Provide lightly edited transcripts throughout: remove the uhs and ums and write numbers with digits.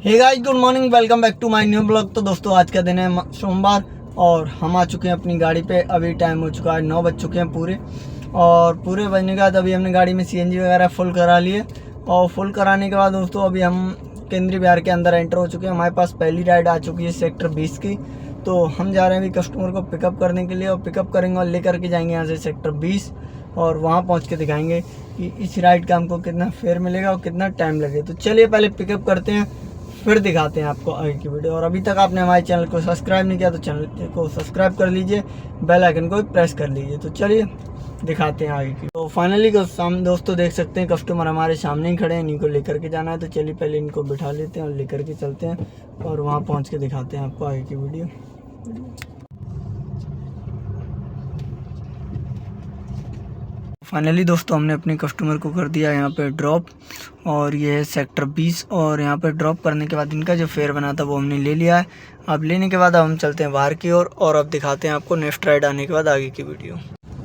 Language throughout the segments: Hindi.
Hey guys, good morning, welcome back to my new blog. तो दोस्तों आज का दिन है सोमवार और हम आ चुके हैं अपनी गाड़ी पे। अभी टाइम हो चुका है 9 बज चुके हैं पूरे। और पूरे बजने के बाद अभी हमने गाड़ी में सीएनजी वगैरह फुल करा लिए। और फुल कराने के बाद दोस्तों अभी हम केंद्रीय बिहार के अंदर एंटर हो चुके हैं। हमारे पास पहली राइड आ चुकी है सेक्टर 20 की। तो हम जा रहे हैं अभी कस्टमर को पिकअप करने के लिए और पिकअप करेंगे और लेकर के जाएंगे यहाँ से सेक्टर 20 और वहाँ पहुँच के दिखाएंगे कि इस राइड का हमको कितना फेयर मिलेगा और कितना टाइम लगेगा। तो चलिए पहले पिकअप करते हैं, फिर दिखाते हैं आपको आगे की वीडियो। और अभी तक आपने हमारे चैनल को सब्सक्राइब नहीं किया तो चैनल को सब्सक्राइब कर लीजिए, बेल आइकन को भी प्रेस कर लीजिए। तो चलिए दिखाते हैं आगे की। तो फाइनली दोस्तों देख सकते हैं कस्टमर हमारे सामने ही खड़े हैं, इन्हीं को लेकर के जाना है। तो चलिए पहले इनको बिठा लेते हैं और लेकर के चलते हैं और वहाँ पहुँच के दिखाते हैं आपको आगे की वीडियो। फाइनली दोस्तों हमने अपने कस्टमर को कर दिया यहाँ पे ड्रॉप और ये है सेक्टर 20। और यहाँ पे ड्रॉप करने के बाद इनका जो फेयर बना था वो हमने ले लिया है। अब लेने के बाद अब हम चलते हैं बाहर की ओर और अब दिखाते हैं आपको नेक्स्ट राइड आने के बाद आगे की वीडियो।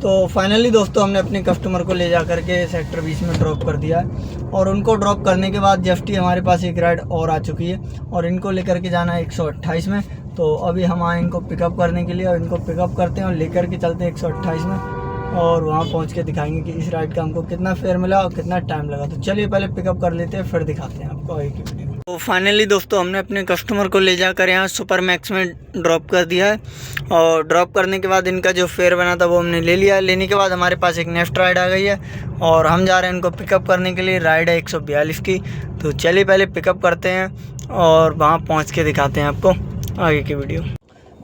तो फाइनली दोस्तों हमने अपने कस्टमर को ले जा करके सेक्टर 20 में ड्रॉप कर दिया है। और उनको ड्रॉप करने के बाद जस्ट ही हमारे पास एक राइड और आ चुकी है और इनको लेकर के जाना है 128 में। तो अभी हम आए इनको पिकअप करने के लिए और इनको पिकअप करते हैं और लेकर के चलते हैं 128 में और वहाँ पहुँच के दिखाएंगे कि इस राइड का हमको कितना फेयर मिला और कितना टाइम लगा। तो चलिए पहले पिकअप कर लेते हैं, फिर दिखाते हैं आपको आगे की वीडियो। तो फाइनली दोस्तों हमने अपने कस्टमर को ले जाकर यहाँ सुपर मैक्स में ड्रॉप कर दिया है। और ड्रॉप करने के बाद इनका जो फेयर बना था वो हमने ले लिया। लेने के बाद हमारे पास एक नेक्स्ट राइड आ गई है और हम जा रहे हैं इनको पिकअप करने के लिए। राइड है 142 की। तो चलिए पहले पिकअप करते हैं और वहाँ पहुँच के दिखाते हैं आपको आगे की वीडियो।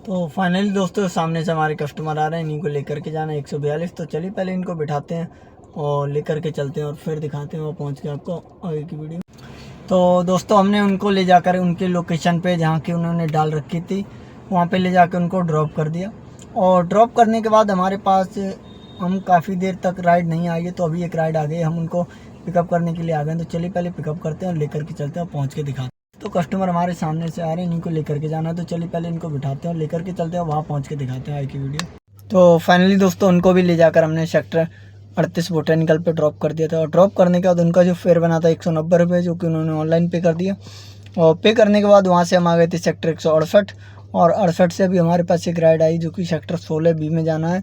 तो फाइनली दोस्तों सामने से हमारे कस्टमर आ रहे हैं, इन्हीं को लेकर के जाना है 142। तो चलिए पहले इनको बिठाते हैं और लेकर के चलते हैं और फिर दिखाते हैं वो पहुंच के आपको आगे की वीडियो। तो दोस्तों हमने उनको ले जाकर उनके लोकेशन पे जहां की उन्होंने डाल रखी थी वहां पे ले जाकर उनको ड्रॉप कर दिया। और ड्रॉप करने के बाद हमारे पास हम काफ़ी देर तक राइड नहीं आई है, तो अभी एक राइड आ गई, हम उनको पिकअप करने के लिए आ गए। तो चलिए पहले पिकअप करते हैं और लेकर के चलते हैं और पहुँच के दिखाते हैं। तो कस्टमर हमारे सामने से आ रहे हैं, इनको लेकर के जाना है। तो चलिए पहले इनको बिठाते हैं और लेकर के चलते हैं, वहाँ पहुँच के दिखाते हैं आगे की वीडियो। तो फाइनली दोस्तों उनको भी ले जाकर हमने सेक्टर 38 बोटेनिकल पे ड्रॉप कर दिया था। और ड्रॉप करने के बाद उनका जो फेयर बना था 190 रुपये, जो कि उन्होंने ऑनलाइन पे कर दिया। और पे करने के बाद वहाँ से हम आ गए थे सेक्टर 168 और 68 से भी हमारे पास एक राइड आई जो कि सेक्टर 16B में जाना है,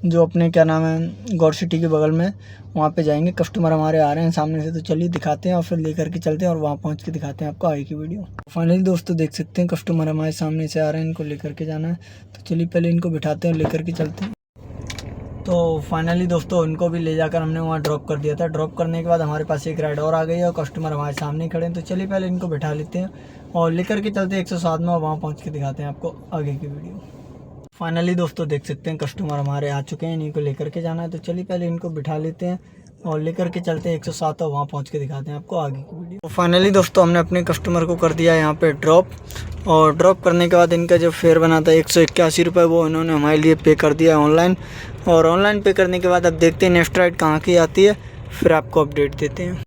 जो अपने क्या नाम है गौर सिटी के बगल में, वहाँ पे जाएंगे। कस्टमर हमारे आ रहे हैं सामने से। तो चलिए दिखाते हैं और फिर लेकर के चलते हैं और वहाँ पहुँच के दिखाते हैं आपको आगे की वीडियो। फाइनली दोस्तों देख सकते हैं कस्टमर हमारे सामने से आ रहे हैं, इनको लेकर के जाना है। तो चलिए पहले इनको बिठाते हैं और लेकर के चलते हैं। तो फाइनली दोस्तों इनको भी ले जाकर हमने वहाँ ड्रॉप कर दिया था। ड्रॉप करने के बाद हमारे पास एक राइड और आ गई है और कस्टमर हमारे सामने खड़े हैं। तो चलिए पहले इनको बिठा लेते हैं और लेकर के चलते हैं 107 में और वहाँ पहुँच के दिखाते हैं आपको आगे की वीडियो। फाइनली दोस्तों देख सकते हैं कस्टमर हमारे आ चुके हैं, इन्हीं को लेकर के जाना है। तो चलिए पहले इनको बिठा लेते हैं और लेकर के चलते हैं 107 और वहाँ पहुँच के दिखाते हैं आपको आगे की वीडियो। तो फाइनली दोस्तों हमने अपने कस्टमर को कर दिया यहाँ पे ड्रॉप। और ड्रॉप करने के बाद इनका जो फेयर बना था 181 रुपये, वो इन्होंने हमारे लिए पे कर दिया ऑनलाइन। और ऑनलाइन पे करने के बाद अब देखते हैं नेक्स्ट राइड कहाँ की आती है, फिर आपको अपडेट देते हैं।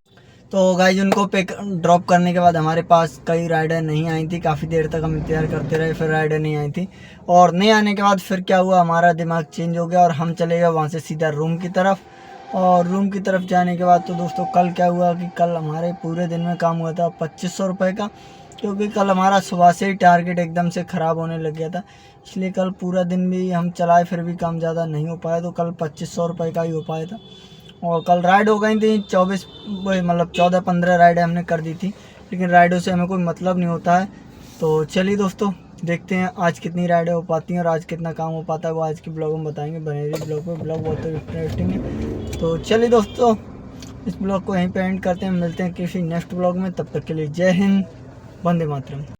तो गाइज उनको पे ड्रॉप करने के बाद हमारे पास कई राइडर नहीं आई थी, काफ़ी देर तक हम इंतज़ार करते रहे, फिर राइडर नहीं आई थी। और नहीं आने के बाद फिर क्या हुआ, हमारा दिमाग चेंज हो गया और हम चले गए वहाँ से सीधा रूम की तरफ। और रूम की तरफ जाने के बाद तो दोस्तों कल क्या हुआ कि कल हमारे पूरे दिन में काम हुआ था 2500 रुपये का, क्योंकि कल हमारा सुबह से ही टारगेट एकदम से ख़राब होने लग गया था। इसलिए कल पूरा दिन भी हम चलाए, फिर भी काम ज़्यादा नहीं हो पाया। तो कल 2500 रुपये का ही हो पाया था। और कल राइड हो गई थी 14-15 राइडें हमने कर दी थी, लेकिन राइडों से हमें कोई मतलब नहीं होता है। तो चलिए दोस्तों देखते हैं आज कितनी राइडें हो पाती हैं और आज कितना काम हो पाता है, वो आज की ब्लॉग में बताएंगे। बने रहिए ब्लॉग पे, ब्लॉग बहुत इंटरेस्टिंग है। तो चलिए दोस्तों इस ब्लॉग को यहीं पे एंड करते हैं, मिलते हैं किसी नेक्स्ट ब्लॉग में। तब तक के लिए जय हिंद, वंदे मातरम।